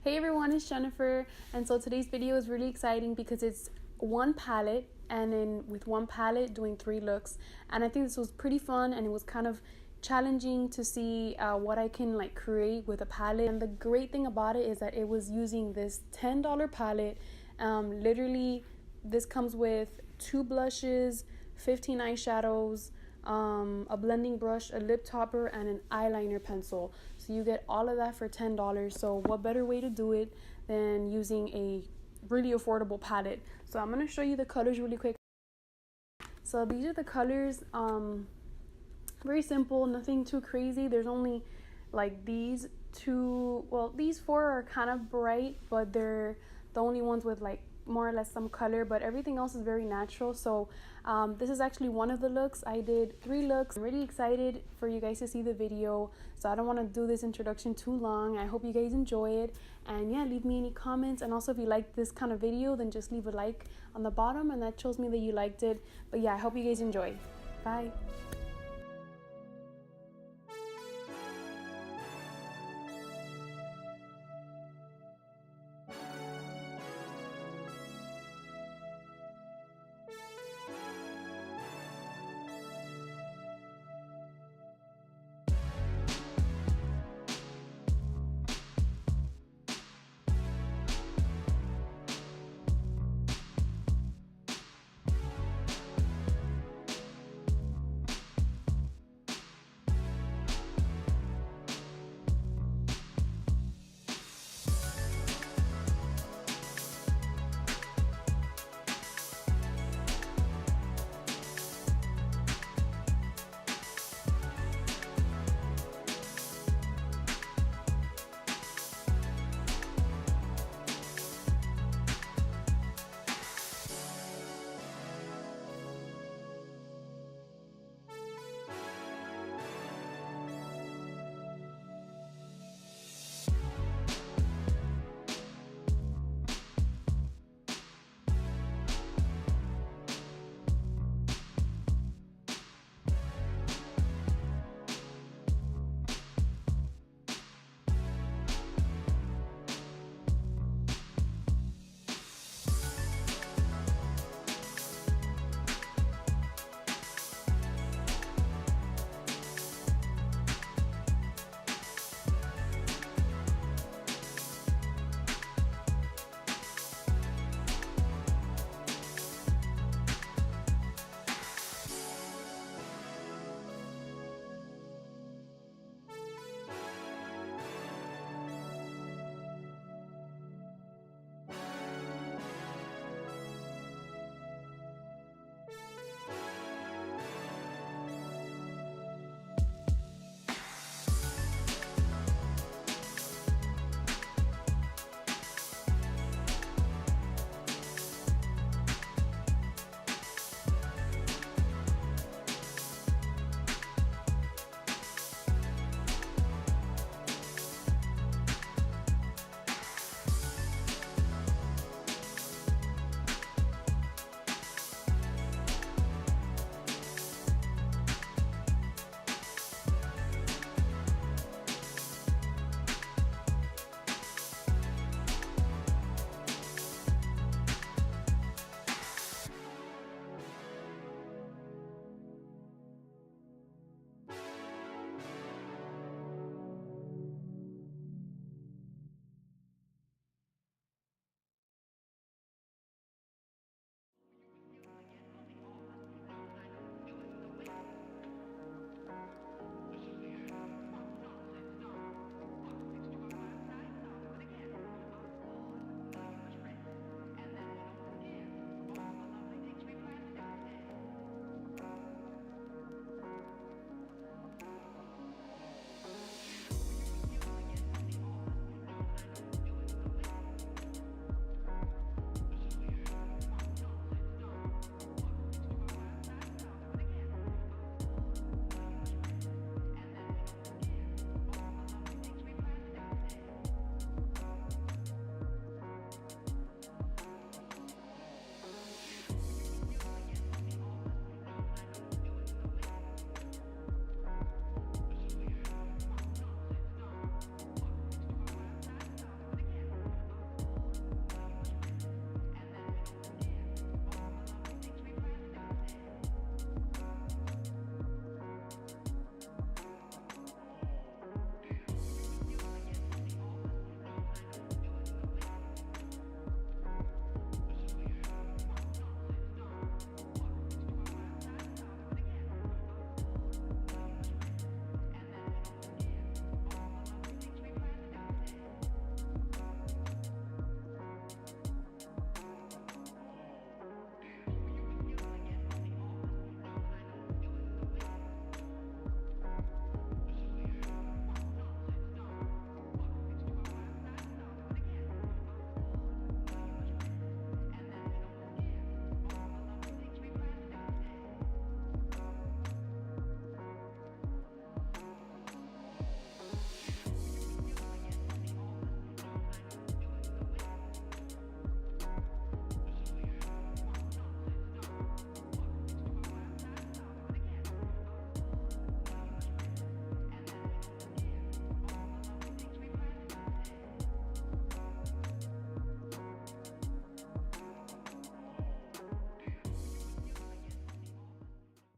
Hey everyone, it's Jennifer, and so today's video is really exciting because it's one palette, and then with one palette doing 3 looks. And I think this was pretty fun, and it was kind of challenging to see what I can create with a palette. And the great thing about it is that it was using this $10 palette. Literally, this comes with 2 blushes, 15 eyeshadows, a blending brush, a lip topper, and an eyeliner pencil. So you get all of that for $10. So what better way to do it than using a really affordable palette? So I'm going to show you the colors really quick. So these are the colors. Very simple, nothing too crazy. There's only these 2, well, these 4 are kind of bright, but they're the only ones with more or less some color, but everything else is very natural. So this is actually one of the looks. I did 3 looks. I'm really excited for you guys to see the video, so I don't want to do this introduction too long. I hope you guys enjoy it, and yeah, leave me any comments. And also, if you like this kind of video, then just leave a like on the bottom, and that shows me that you liked it. But yeah, I hope you guys enjoy. Bye.